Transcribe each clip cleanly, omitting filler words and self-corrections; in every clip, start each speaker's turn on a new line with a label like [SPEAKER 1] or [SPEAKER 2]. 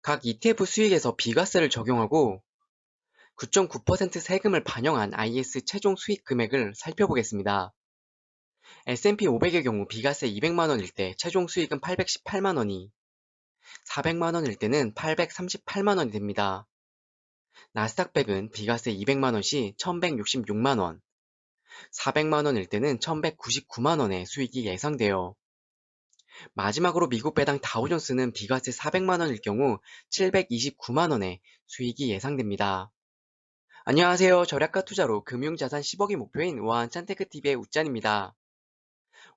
[SPEAKER 1] 각 ETF 수익에서 비과세를 적용하고 9.9% 세금을 반영한 IS 최종 수익 금액을 살펴보겠습니다. S&P 500의 경우 비과세 200만 원일 때 최종 수익은 818만 원이, 400만 원일 때는 838만 원이 됩니다. 나스닥 100은 비과세 200만 원 시 1166만 원, 400만 원일 때는 1199만 원의 수익이 예상돼요. 마지막으로 미국 배당 다우존스는 비과세 400만 원일 경우 729만 원의 수익이 예상됩니다. 안녕하세요. 절약가 투자로 금융자산 10억이 목표인 우아한 짠테크TV의 웃짠입니다.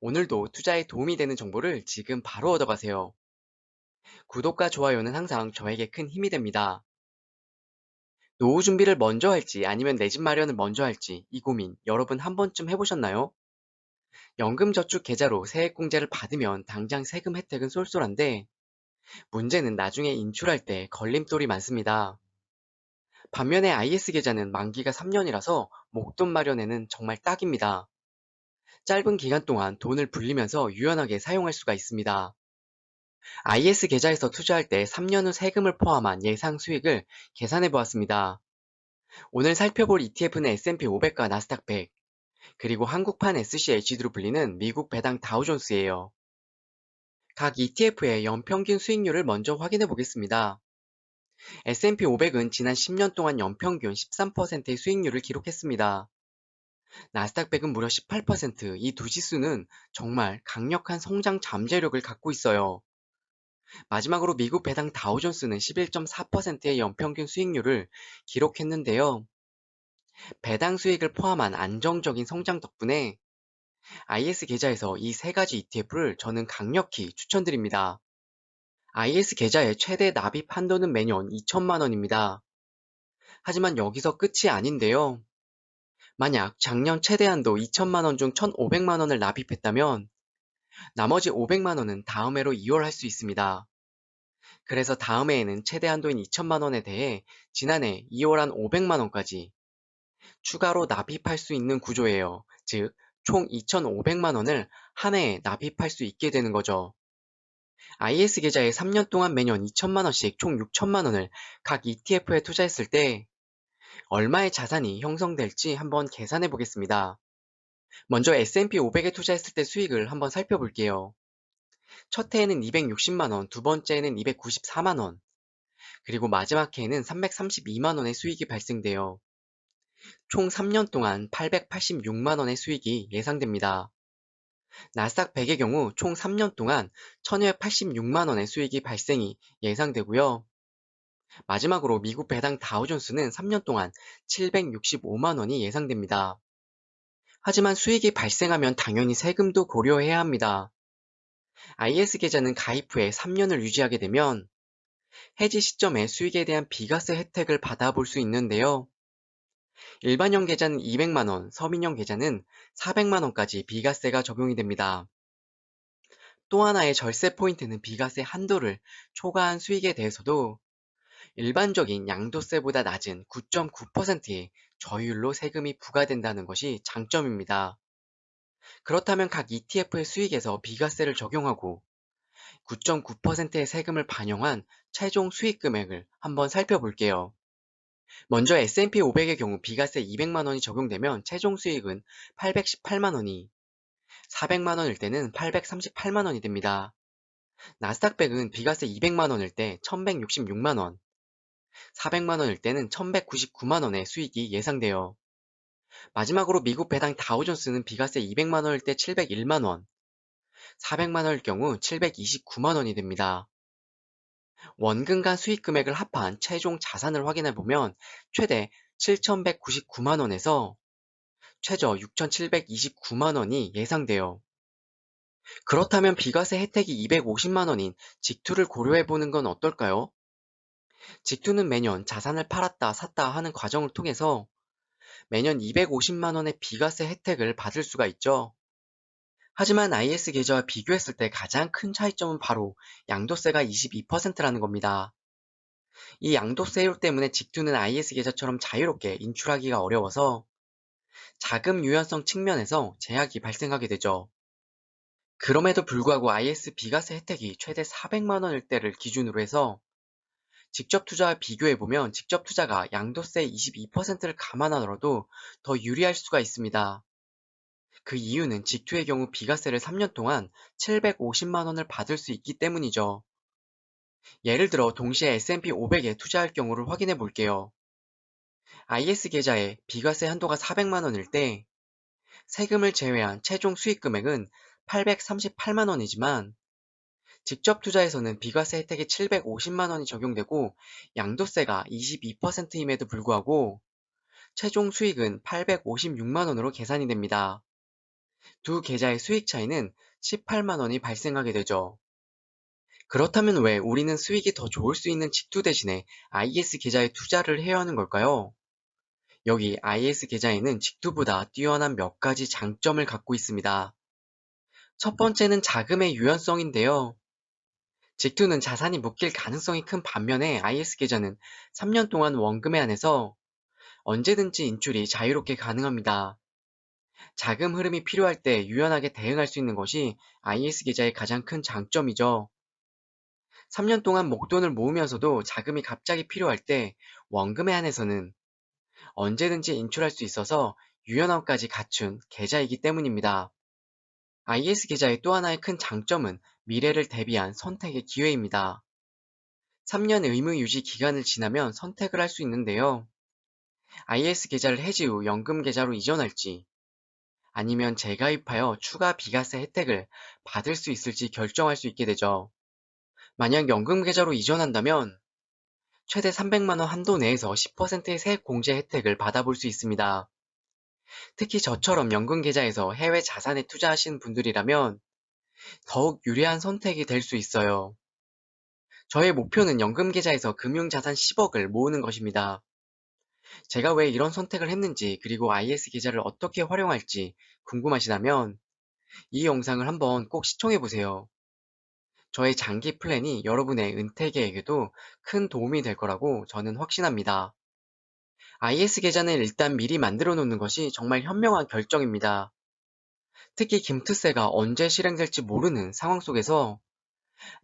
[SPEAKER 1] 오늘도 투자에 도움이 되는 정보를 지금 바로 얻어가세요. 구독과 좋아요는 항상 저에게 큰 힘이 됩니다. 노후 준비를 먼저 할지 아니면 내 집 마련을 먼저 할지 이 고민 여러분 한 번쯤 해보셨나요? 연금저축계좌로 세액공제를 받으면 당장 세금 혜택은 쏠쏠한데 문제는 나중에 인출할 때 걸림돌이 많습니다. 반면에 IS 계좌는 만기가 3년이라서 목돈 마련에는 정말 딱입니다. 짧은 기간 동안 돈을 불리면서 유연하게 사용할 수가 있습니다. IS 계좌에서 투자할 때 3년 후 세금을 포함한 예상 수익을 계산해 보았습니다. 오늘 살펴볼 ETF는 S&P 500과 나스닥 100, 그리고 한국판 SCHD로 불리는 미국 배당 다우존스예요. 각 ETF의 연평균 수익률을 먼저 확인해 보겠습니다. S&P 500은 지난 10년 동안 연평균 13%의 수익률을 기록했습니다. 나스닥 100은 무려 18%, 이 두 지수는 정말 강력한 성장 잠재력을 갖고 있어요. 마지막으로 미국 배당 다우존스는 11.4%의 연평균 수익률을 기록했는데요. 배당 수익을 포함한 안정적인 성장 덕분에 IS 계좌에서 이 세 가지 ETF를 저는 강력히 추천드립니다. IS 계좌의 최대 납입 한도는 매년 2천만 원입니다. 하지만 여기서 끝이 아닌데요. 만약 작년 최대 한도 2천만 원 중 1,500만 원을 납입했다면 나머지 500만 원은 다음 해로 이월할 수 있습니다. 그래서 다음 해에는 최대 한도인 2천만 원에 대해 지난해 이월한 500만 원까지 추가로 납입할 수 있는 구조예요. 즉, 총 2,500만 원을 한 해에 납입할 수 있게 되는 거죠. IS 계좌에 3년 동안 매년 2천만 원씩 총 6천만 원을 각 ETF에 투자했을 때 얼마의 자산이 형성될지 한번 계산해 보겠습니다. 먼저 S&P 500에 투자했을 때 수익을 한번 살펴볼게요. 첫 해에는 260만 원, 두 번째에는 294만 원, 그리고 마지막 해에는 332만 원의 수익이 발생돼요. 총 3년 동안 886만 원의 수익이 예상됩니다. 나스닥 100의 경우 총 3년 동안 1286만 원의 수익이 발생이 예상되고요. 마지막으로 미국 배당 다우존스는 3년 동안 765만 원이 예상됩니다. 하지만 수익이 발생하면 당연히 세금도 고려해야 합니다. IS 계좌는 가입 후에 3년을 유지하게 되면 해지 시점에 수익에 대한 비과세 혜택을 받아볼 수 있는데요. 일반형 계좌는 200만 원, 서민형 계좌는 400만 원까지 비과세가 적용이 됩니다. 또 하나의 절세 포인트는 비과세 한도를 초과한 수익에 대해서도 일반적인 양도세보다 낮은 9.9%의 저율로 세금이 부과된다는 것이 장점입니다. 그렇다면 각 ETF의 수익에서 비과세를 적용하고 9.9%의 세금을 반영한 최종 수익 금액을 한번 살펴볼게요. 먼저 S&P 500의 경우 비과세 200만 원이 적용되면 최종 수익은 818만 원이, 400만 원일 때는 838만 원이 됩니다. 나스닥 100은 비과세 200만 원일 때 1166만 원, 400만 원일 때는 1199만 원의 수익이 예상돼요. 마지막으로 미국 배당 다우존스는 비과세 200만 원일 때 701만 원, 400만 원일 경우 729만 원이 됩니다. 원금과 수익 금액을 합한 최종 자산을 확인해 보면 최대 7,199만 원에서 최저 6,729만 원이 예상돼요. 그렇다면 비과세 혜택이 250만 원인 직투를 고려해 보는 건 어떨까요? 직투는 매년 자산을 팔았다 샀다 하는 과정을 통해서 매년 250만 원의 비과세 혜택을 받을 수가 있죠. 하지만 IS 계좌와 비교했을 때 가장 큰 차이점은 바로 양도세가 22%라는 겁니다. 이 양도세율 때문에 직투는 IS 계좌처럼 자유롭게 인출하기가 어려워서 자금 유연성 측면에서 제약이 발생하게 되죠. 그럼에도 불구하고 IS 비과세 혜택이 최대 400만 원일 때를 기준으로 해서 직접 투자와 비교해보면 직접 투자가 양도세 22%를 감안하더라도 더 유리할 수가 있습니다. 그 이유는 직투의 경우 비과세를 3년 동안 750만 원을 받을 수 있기 때문이죠. 예를 들어 동시에 S&P 500에 투자할 경우를 확인해 볼게요. IS 계좌에 비과세 한도가 400만 원일 때 세금을 제외한 최종 수익 금액은 838만 원이지만 직접 투자에서는 비과세 혜택이 750만 원이 적용되고 양도세가 22%임에도 불구하고 최종 수익은 856만 원으로 계산이 됩니다. 두 계좌의 수익 차이는 18만 원이 발생하게 되죠. 그렇다면 왜 우리는 수익이 더 좋을 수 있는 직투 대신에 IS 계좌에 투자를 해야 하는 걸까요? 여기 IS 계좌에는 직투보다 뛰어난 몇 가지 장점을 갖고 있습니다. 첫 번째는 자금의 유연성인데요. 직투는 자산이 묶일 가능성이 큰 반면에 IS 계좌는 3년 동안 원금에 한해서 언제든지 인출이 자유롭게 가능합니다. 자금 흐름이 필요할 때 유연하게 대응할 수 있는 것이 IS 계좌의 가장 큰 장점이죠. 3년 동안 목돈을 모으면서도 자금이 갑자기 필요할 때 원금에 한해서는 언제든지 인출할 수 있어서 유연함까지 갖춘 계좌이기 때문입니다. IS 계좌의 또 하나의 큰 장점은 미래를 대비한 선택의 기회입니다. 3년 의무 유지 기간을 지나면 선택을 할 수 있는데요. IS 계좌를 해지 후 연금 계좌로 이전할지 아니면 재가입하여 추가 비과세 혜택을 받을 수 있을지 결정할 수 있게 되죠. 만약 연금 계좌로 이전한다면 최대 300만 원 한도 내에서 10%의 세액 공제 혜택을 받아볼 수 있습니다. 특히 저처럼 연금 계좌에서 해외 자산에 투자하시는 분들이라면 더욱 유리한 선택이 될 수 있어요. 저의 목표는 연금 계좌에서 금융자산 10억을 모으는 것입니다. 제가 왜 이런 선택을 했는지 그리고 IS 계좌를 어떻게 활용할지 궁금하시다면 이 영상을 한번 꼭 시청해보세요. 저의 장기 플랜이 여러분의 은퇴 계획에도 큰 도움이 될 거라고 저는 확신합니다. IS 계좌는 일단 미리 만들어 놓는 것이 정말 현명한 결정입니다. 특히 김트세가 언제 실행될지 모르는 상황 속에서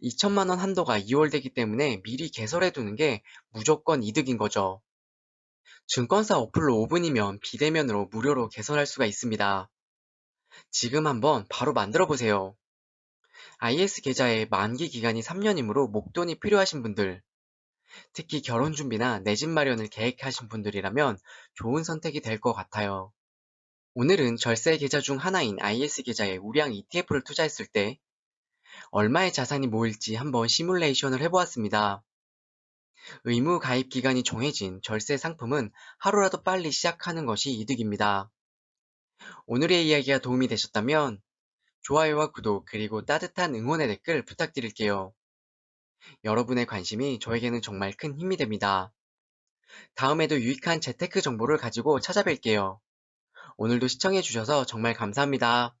[SPEAKER 1] 2천만 원 한도가 2월 되기 때문에 미리 개설해 두는 게 무조건 이득인 거죠. 증권사 어플로 5분이면 비대면으로 무료로 개설할 수가 있습니다. 지금 한번 바로 만들어 보세요. IS 계좌의 만기 기간이 3년이므로 목돈이 필요하신 분들, 특히 결혼 준비나 내 집 마련을 계획하신 분들이라면 좋은 선택이 될 것 같아요. 오늘은 절세 계좌 중 하나인 IS 계좌에 우량 ETF를 투자했을 때 얼마의 자산이 모일지 한번 시뮬레이션을 해보았습니다. 의무 가입 기간이 정해진 절세 상품은 하루라도 빨리 시작하는 것이 이득입니다. 오늘의 이야기가 도움이 되셨다면 좋아요와 구독 그리고 따뜻한 응원의 댓글 부탁드릴게요. 여러분의 관심이 저에게는 정말 큰 힘이 됩니다. 다음에도 유익한 재테크 정보를 가지고 찾아뵐게요. 오늘도 시청해주셔서 정말 감사합니다.